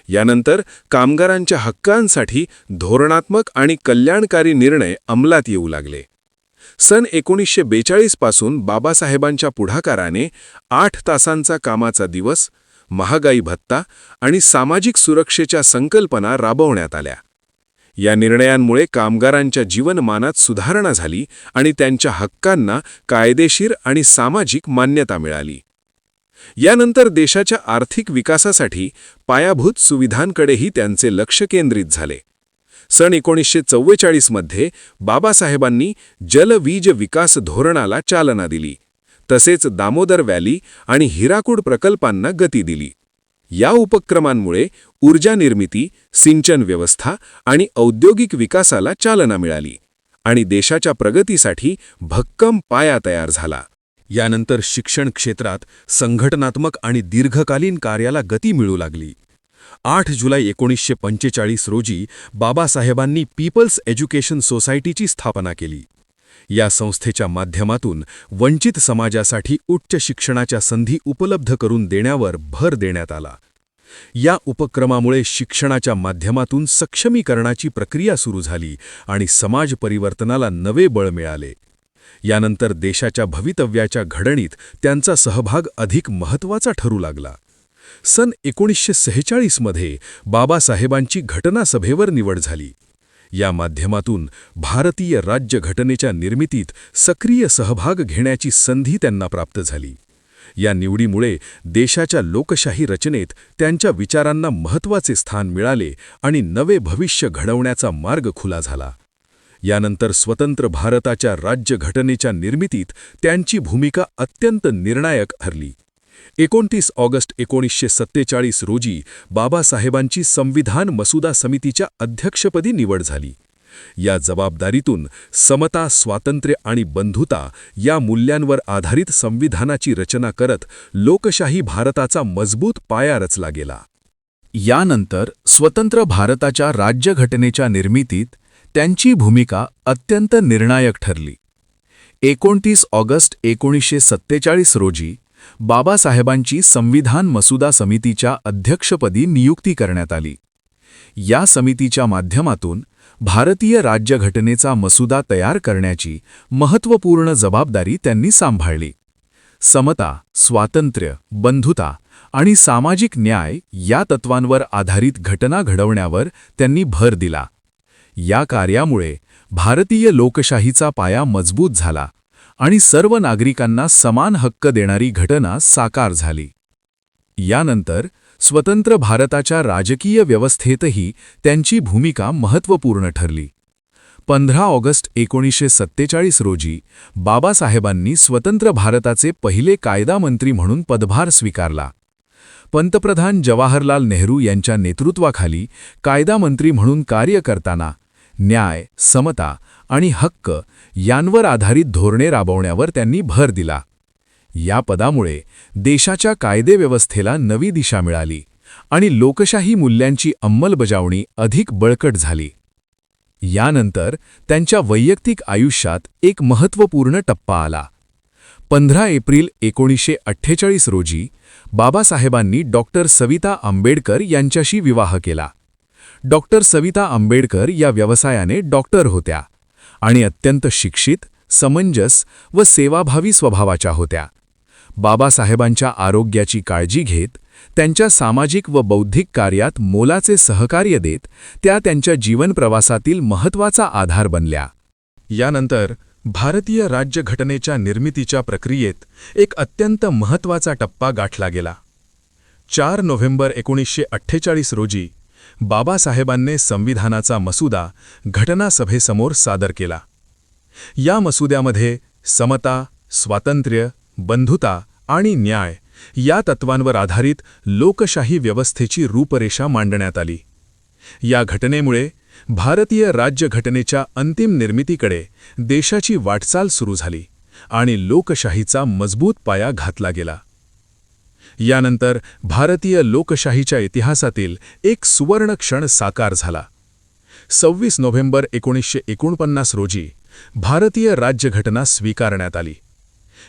यानंतर कामगारांच्या हक्कांसाठी धोरणात्मक आणि कल्याणकारी निर्णय अंमलात येऊ लागले. सन 1942 पासून बाबासाहेबांच्या पुढाकाराने 8 तासांचा कामाचा दिवस, महागाई भत्ता आणि सामाजिक सुरक्षेच्या संकल्पना राबवण्यात आल्या. या निर्णयांमुळे कामगारांच्या जीवनमानात सुधारणा झाली आणि त्यांच्या हक्कांना कायदेशीर आणि सामाजिक मान्यता मिळाली. यानंतर देशाच्या आर्थिक विकासासाठी पायाभूत सुविधांकडेही त्यांचे लक्ष केंद्रित झाले. सन 1944 मध्ये बाबासाहेबांनी जल-वीज विकास धोरणाला चालना दिली. तसेच दामोदर व्हॅली आणि हिराकूड प्रकल्पांना गती दिली. या उपक्रमांमुळे ऊर्जा निर्मिती, सिंचन व्यवस्था आणि औद्योगिक विकासाला चालना मिळाली आणि देशाच्या प्रगतीसाठी भक्कम पाया तयार झाला. यानंतर शिक्षण क्षेत्रात संघटनात्मक आणि दीर्घकालीन कार्याला गती मिळू लागली. 8 जुलै 1945 रोजी बाबासाहेबांनी पीपल्स एज्युकेशन सोसायटीची स्थापना केली. या संस्थेच्या माध्यमातून वंचित समाजासाठी उच्च शिक्षणाच्या संधी उपलब्ध करून देण्यावर भर देण्यात आला. या उपक्रमामुळे शिक्षणाच्या माध्यमातून सक्षमीकरणाची प्रक्रिया सुरू झाली आणि समाज परिवर्तनाला नवे बळ मिळाले. यानंतर देशाच्या भवितव्याच्या घडणीत त्यांचा सहभाग अधिक महत्त्वाचा ठरू लागला. सन 1946 मध्ये बाबासाहेबांची घटनासभेवर निवड झाली. या माध्यमातून भारतीय राज्यघटनेच्या निर्मितीत सक्रिय सहभाग घेण्याची संधी त्यांना प्राप्त झाली. या निवडीमुळे देशाच्या लोकशाही रचनेत त्यांच्या विचारांना महत्त्वाचे स्थान मिळाले आणि नवे भविष्य घडवण्याचा मार्ग खुला झाला. यानंतर स्वतंत्र भारताच्या राज्यघटनेच्या निर्मितीत त्यांची भूमिका अत्यंत निर्णायक ठरली. 29 ऑगस्ट 1947 रोजी बाबासाहेबांची संविधान मसुदा समितीच्या अध्यक्षपदी निवड झाली. या जबाबदारीतून समता, स्वातंत्र्य आणि बंधुता या मूल्यांवर आधारित संविधानाची रचना करत लोकशाही भारताचा मजबूत पाया रचला गेला. यानंतर स्वतंत्र भारताच्या राज्यघटनेच्या निर्मितीत त्यांची भूमिका अत्यंत निर्णायक ठरली. 29 ऑगस्ट 1947 रोजी बाबासाहेबांची संविधान मसुदा समितीच्या अध्यक्षपदी नियुक्ती करण्यात आली. या समितीच्या माध्यमातून भारतीय राज्यघटनेचा मसुदा तयार करण्याची महत्त्वपूर्ण जबाबदारी त्यांनी सांभाळली. समता, स्वातंत्र्य, बंधुता आणि सामाजिक न्याय या तत्वांवर आधारित घटना घडवण्यावर त्यांनी भर दिला. या कार्यामुळे भारतीय लोकशाहीचा पाया मजबूत झाला आणि सर्व नागरिकांना समान हक्क देणारी घटना साकार झाली. यानंतर स्वतंत्र भारताच्या राजकीय व्यवस्थेतही त्यांची भूमिका महत्त्वपूर्ण ठरली. 15 ऑगस्ट 1947 रोजी बाबासाहेबांनी स्वतंत्र भारताचे पहिले कायदामंत्री म्हणून पदभार स्वीकारला. पंतप्रधान जवाहरलाल नेहरू यांच्या नेतृत्वाखाली कायदामंत्री म्हणून कार्य करताना न्याय, समता आणि हक्क यांवर आधारित धोरणे राबवण्यावर त्यांनी भर दिला. या पदामुळे देशाच्या कायदेव्यवस्थेला नवी दिशा मिळाली आणि लोकशाही मूल्यांची अंमलबजावणी अधिक बळकट झाली. यानंतर त्यांच्या वैयक्तिक आयुष्यात एक महत्त्वपूर्ण टप्पा आला. 15 एप्रिल 1948 रोजी बाबासाहेबांनी डॉक्टर सविता आंबेडकर यांच्याशी विवाह केला. डॉक्टर सविता आंबेडकर या व्यवसायाने डॉक्टर होत्या आणि अत्यंत शिक्षित, समंजस व सेवाभावी स्वभावाच्या होत्या. बाबासाहेबांच्या आरोग्याची काळजी घेत, त्यांच्या सामाजिक व बौद्धिक कार्यात मोलाचे सहकार्य देत त्या त्यांच्या जीवनप्रवासातील महत्त्वाचा आधार बनल्या. यानंतर भारतीय राज्यघटनेच्या निर्मितीच्या प्रक्रियेत एक अत्यंत महत्त्वाचा टप्पा गाठला गेला. 4 नोव्हेंबर 1948 रोजी बाबासाहेबांनी संविधानाचा मसुदा घटनासभेसमोर सादर केला. या मसुद्यामध्ये समता, स्वातंत्र्य, बंधुता आणि न्याय या तत्वांवर आधारित लोकशाही व्यवस्थेची रूपरेषा मांडण्यात आली. या घटनेमुळे भारतीय राज्यघटनेच्या अंतिम निर्मितीकडे देशाची वाटचाल सुरू झाली आणि लोकशाहीचा मजबूत पाया घातला गेला. यानंतर भारतीय लोकशाहीच्या इतिहासातील एक सुवर्ण क्षण साकार झाला. 26 नोव्हेंबर 1949 रोजी भारतीय राज्यघटना स्वीकारण्यात आली.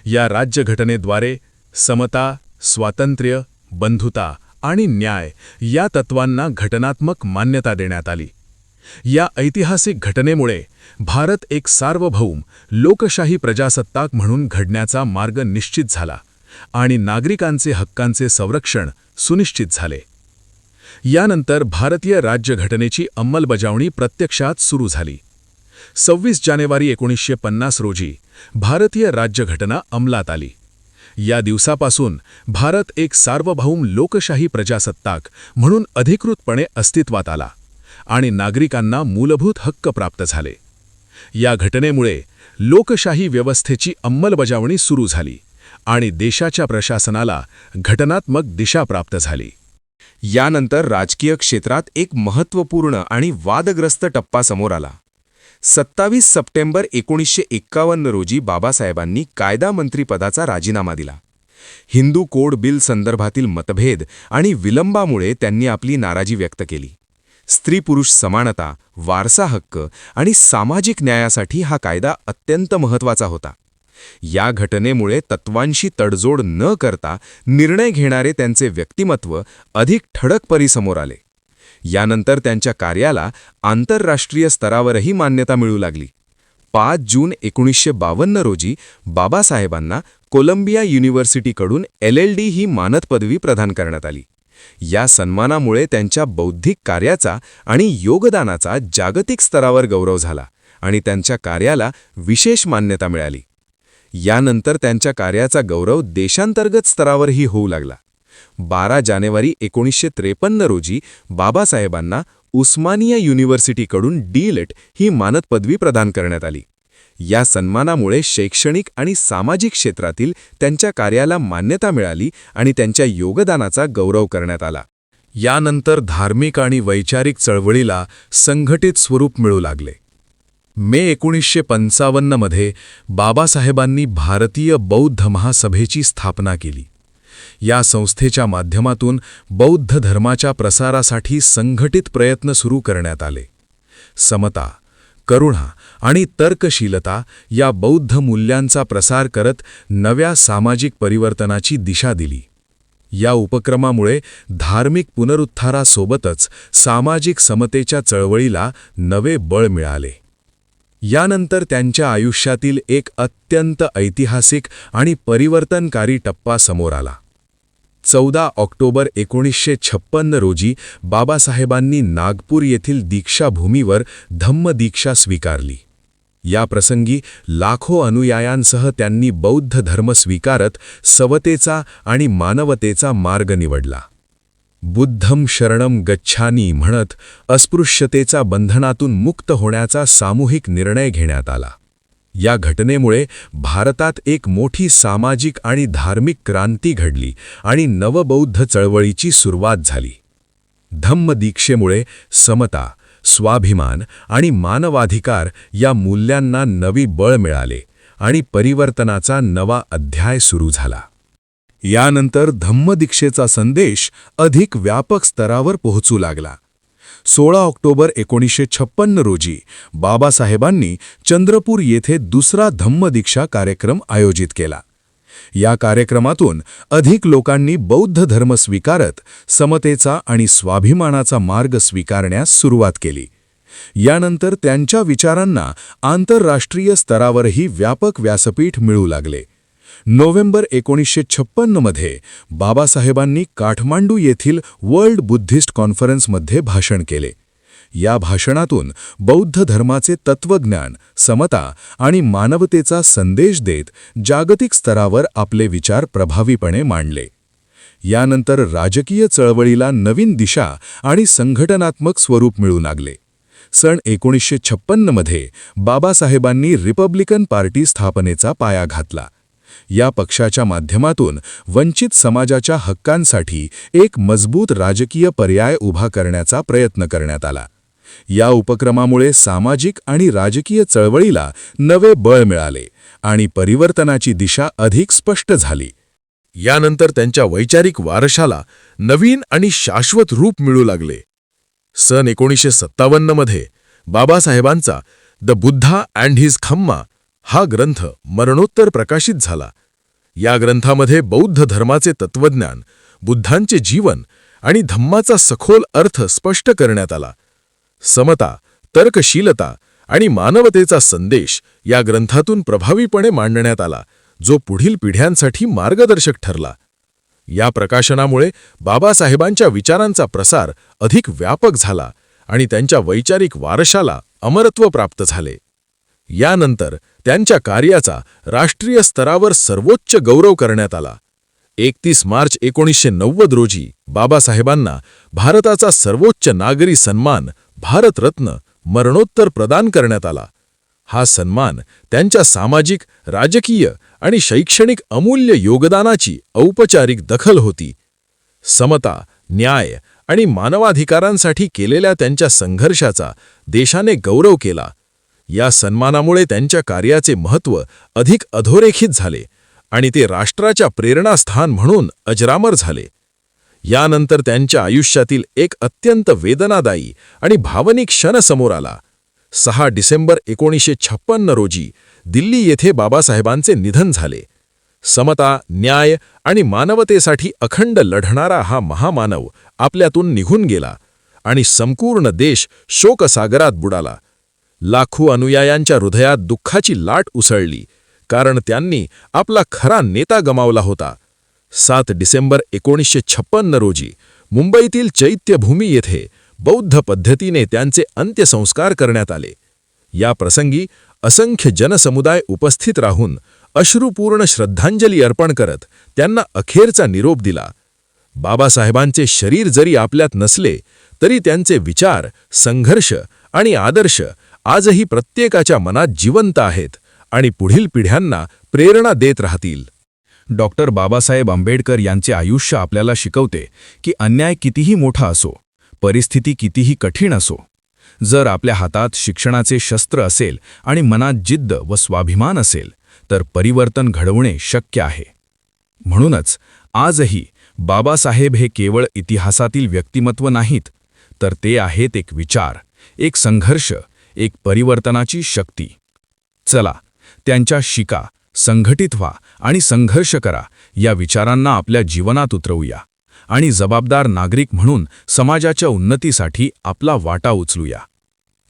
या राज्यघटनेद्वारे समता, स्वातंत्र्य, बंधुता आणि न्याय या तत्वांना घटनात्मक मान्यता देण्यात आली. या ऐतिहासिक घटनेमुळे भारत एक सार्वभौम लोकशाही प्रजासत्ताक म्हणून घडण्याचा मार्ग निश्चित झाला आणि नागरिकांचे हक्कांचे संरक्षण सुनिश्चित झाले. यानंतर भारतीय राज्यघटनेची अंमलबजावणी प्रत्यक्षात सुरू झाली. 26 जानेवारी 1950 रोजी भारतीय राज्यघटना अंमलात आली. या दिवसापासून भारत एक सार्वभौम लोकशाही प्रजासत्ताक म्हणून अधिकृतपणे अस्तित्वात आला आणि नागरिकांना मूलभूत हक्क प्राप्त झाले. या घटनेमुळे लोकशाही व्यवस्थेची अंमलबजावणी सुरू झाली आणि देशाच्या प्रशासनाला घटनात्मक दिशा प्राप्त झाली. यानंतर राजकीय क्षेत्रात एक महत्त्वपूर्ण आणि वादग्रस्त टप्पा समोर आला. 27 सप्टेंबर 1951 रोजी बाबासाहेबांनी कायदा मंत्रीपदाचा राजीनामा दिला. हिंदू कोड बिल संदर्भातील मतभेद आणि विलंबामुळे त्यांनी आपली नाराजी व्यक्त केली. स्त्री-पुरुष समानता, वारसा हक्क आणि सामाजिक न्यायासाठी हा कायदा अत्यंत महत्त्वाचा होता. या घटनेमुळे तत्वांशी तडजोड न करता निर्णय घेणारे त्यांचे व्यक्तिमत्व अधिक ठळकपणे समोर आले. यानंतर त्यांच्या कार्याला आंतरराष्ट्रीय स्तरावरही मान्यता मिळू लागली. 5 जून 1952 रोजी बाबासाहेबांना कोलंबिया युनिव्हर्सिटीकडून LLD ही मानद पदवी प्रदान करण्यात आली. या सन्मानामुळे त्यांच्या बौद्धिक कार्याचा आणि योगदानाचा जागतिक स्तरावर गौरव झाला आणि त्यांच्या कार्याला विशेष मान्यता मिळाली. यानंतर त्यांच्या कार्याचा गौरव देशांतर्गत स्तरावरही होऊ लागला. 12 जानेवारी 1953 रोजी बाबासाहेबांना उस्मानिया युनिव्हर्सिटीकडून D.Litt ही मानद पदवी प्रदान करण्यात आली. या सन्मानामुळे शैक्षणिक आणि सामाजिक क्षेत्रातील त्यांच्या कार्याला मान्यता मिळाली आणि त्यांच्या योगदानाचा गौरव करण्यात आला. यानंतर धार्मिक आणि वैचारिक चळवळीला संघटित स्वरूप मिळू लागले. मे 1955 मध्ये बाबासाहेबांनी भारतीय बौद्ध महासभेची स्थापना केली. या संस्थेच्या माध्यमातून बौद्ध धर्माच्या प्रसारासाठी संघटित प्रयत्न सुरू करण्यात आले. समता, करुणा आणि तर्कशीलता या बौद्ध मूल्यांचा प्रसार करत नव्या सामाजिक परिवर्तनाची दिशा दिली. या उपक्रमामुळे धार्मिक पुनरुत्थानासोबतच सामाजिक समतेच्या चळवळीला नवे बळ मिळाले. यानंतर त्यांच्या आयुष्यातील एक अत्यंत ऐतिहासिक आणि परिवर्तनकारी टप्पा समोर आला. 14 ऑक्टोबर 1956 रोजी बाबासाहेबांनी नागपूर येथील दीक्षाभूमीवर धम्मदीक्षा स्वीकारली. या प्रसंगी लाखो अनुयायांसह त्यांनी बौद्ध धर्म स्वीकारत सवतेचा आणि मानवतेचा मार्ग निवडला. बुद्धम शरणम गच्छामी म्हणत अस्पृश्यतेच्या बंधनातून मुक्त होण्याचा सामूहिक निर्णय घेण्यात आला. या घटनेमुळे भारतात एक मोठी सामाजिक आणि धार्मिक क्रांती घडली आणि नवबौद्ध चळवळीची सुरुवात झाली. धम्मदीक्षेमुळे समता, स्वाभिमान आणि मानवाधिकार या मूल्यांना नवी बळ मिळाले आणि परिवर्तनाचा नवा अध्याय सुरू झाला. यानंतर धम्मदीक्षेचा संदेश अधिक व्यापक स्तरावर पोहोचू लागला. 16 ऑक्टोबर 1956 रोजी बाबासाहेबांनी चंद्रपूर येथे दुसरा धम्मदीक्षा कार्यक्रम आयोजित केला. या कार्यक्रमातून अधिक लोकांनी बौद्ध धर्म स्वीकारत समतेचा आणि स्वाभिमानाचा मार्ग स्वीकारण्यास सुरुवात केली. यानंतर त्यांच्या विचारांना आंतरराष्ट्रीय स्तरावरही व्यापक व्यासपीठ मिळू लागले. नोव्हेंबर 1956 मध्ये बाबासाहेबांनी काठमांडू येथील वर्ल्ड बुद्धिस्ट कॉन्फरन्समध्ये भाषण केले. या भाषणातून बौद्ध धर्माचे तत्वज्ञान, समता आणि मानवतेचा संदेश देत जागतिक स्तरावर आपले विचार प्रभावीपणे मांडले. यानंतर राजकीय चळवळीला नवीन दिशा आणि संघटनात्मक स्वरूप मिळू लागले. सन 1956 मध्ये बाबासाहेबांनी रिपब्लिकन पार्टी स्थापनेचा पाया घातला. या पक्षाच्या माध्यमातून वंचित समाजाच्या हक्कांसाठी एक मजबूत राजकीय पर्याय उभा करण्याचा प्रयत्न करण्यात आला. या उपक्रमामुळे सामाजिक आणि राजकीय चळवळीला नवे बळ मिळाले आणि परिवर्तनाची दिशा अधिक स्पष्ट झाली. यानंतर त्यांच्या वैचारिक वारशाला नवीन आणि शाश्वत रूप मिळू लागले. सन 1957 मध्ये बाबासाहेबांचा द बुद्धा अँड हिज खम्मा हा ग्रंथ मरणोत्तर प्रकाशित झाला. या ग्रंथामध्ये बौद्ध धर्माचे तत्वज्ञान, बुद्धांचे जीवन आणि धम्माचा सखोल अर्थ स्पष्ट करण्यात आला. समता, तर्कशीलता आणि मानवतेचा संदेश या ग्रंथातून प्रभावीपणे मांडण्यात आला, जो पुढील पिढ्यांसाठी मार्गदर्शक ठरला. या प्रकाशनामुळे बाबासाहेबांच्या विचारांचा प्रसार अधिक व्यापक झाला आणि त्यांच्या वैचारिक वारशाला अमरत्व प्राप्त झाले. यानंतर त्यांच्या कार्याचा राष्ट्रीय स्तरावर सर्वोच्च गौरव करण्यात आला. 31 मार्च 1990 रोजी बाबासाहेबांना भारताचा सर्वोच्च नागरी सन्मान भारतरत्न मरणोत्तर प्रदान करण्यात आला. हा सन्मान त्यांच्या सामाजिक, राजकीय आणि शैक्षणिक अमूल्य योगदानाची औपचारिक दखल होती. समता, न्याय आणि मानवाधिकारांसाठी केलेल्या त्यांच्या संघर्षाचा देशाने गौरव केला. या सन्मानामुळे त्यांच्या कार्याचे महत्त्व अधिक अधोरेखित झाले आणि ते राष्ट्राच्या प्रेरणास्थान म्हणून अजरामर झाले. यानंतर त्यांच्या आयुष्यातील एक अत्यंत वेदनादायी आणि भावनिक क्षण समोर आला. 6 डिसेंबर 1956 रोजी दिल्ली येथे बाबासाहेबांचे निधन झाले. समता, न्याय आणि मानवतेसाठी अखंड लढणारा हा महामानव आपल्यातून निघून गेला आणि संपूर्ण देश शोकसागरात बुडाला. लाखो अनुयायांच्या हृदयात दुःखाची लाट उसळली, कारण त्यांनी आपला खरा नेता गमावला होता. 7 डिसेंबर 1956 रोजी मुंबईतील चैत्यभूमी येथे बौद्ध पद्धतीने त्यांचे अंत्यसंस्कार करण्यात आले. या प्रसंगी असंख्य जनसमुदाय उपस्थित राहून अश्रुपूर्ण श्रद्धांजली अर्पण करत त्यांना अखेरचा निरोप दिला. बाबासाहेबांचे शरीर जरी आपल्यात नसले तरी त्यांचे विचार, संघर्ष आणि आदर्श आजही प्रत्येकाच्या मनात जिवंत आहेत आणि पुढील पिढ्यांना प्रेरणा देत राहतील. डॉक्टर बाबासाहेब आंबेडकर यांचे आयुष्य आपल्याला शिकवते की अन्याय कितीही मोठा असो, परिस्थिती कितीही कठीण असो, जर आपल्या हातात शिक्षणाचे शस्त्र असेल आणि मनात जिद्द व स्वाभिमान असेल तर परिवर्तन घडवणे शक्य आहे. म्हणूनच आजही बाबासाहेब हे केवळ इतिहासातील व्यक्तिमत्व नाहीत, तर ते आहेत एक विचार, एक संघर्ष, एक परिवर्तनाची शक्ती. चला, त्यांच्या शिका, संघटित व्हा आणि संघर्ष करा या विचारांना आपल्या जीवनात उतरवूया आणि जबाबदार नागरिक म्हणून समाजाच्या उन्नतीसाठी आपला वाटा उचलूया.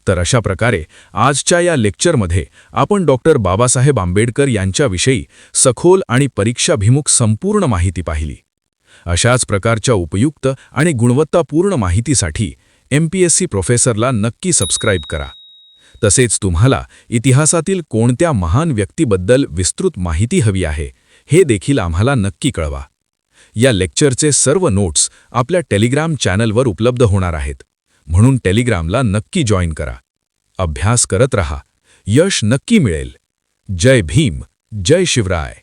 तर अशा प्रकारे आजच्या या लेक्चरमध्ये आपण डॉक्टर बाबासाहेब आंबेडकर यांच्याविषयी सखोल आणि परीक्षाभिमुख संपूर्ण माहिती पाहिली. अशाच प्रकारच्या उपयुक्त आणि गुणवत्तापूर्ण माहितीसाठी MPSC प्रोफेसरला नक्की सबस्क्राईब करा. तसेच तुम्हाला इतिहासातील कोणत्या महान व्यक्तीबद्दल विस्तृत माहिती हवी आहे हे देखील आम्हाला नक्की कळवा. या लेक्चरचे सर्व नोट्स आपल्या टेलिग्राम चॅनलवर उपलब्ध होणार आहेत, म्हणून टेलिग्रामला नक्की जॉईन करा. अभ्यास करत रहा, यश नक्की मिळेल. जय भीम, जय शिवराय.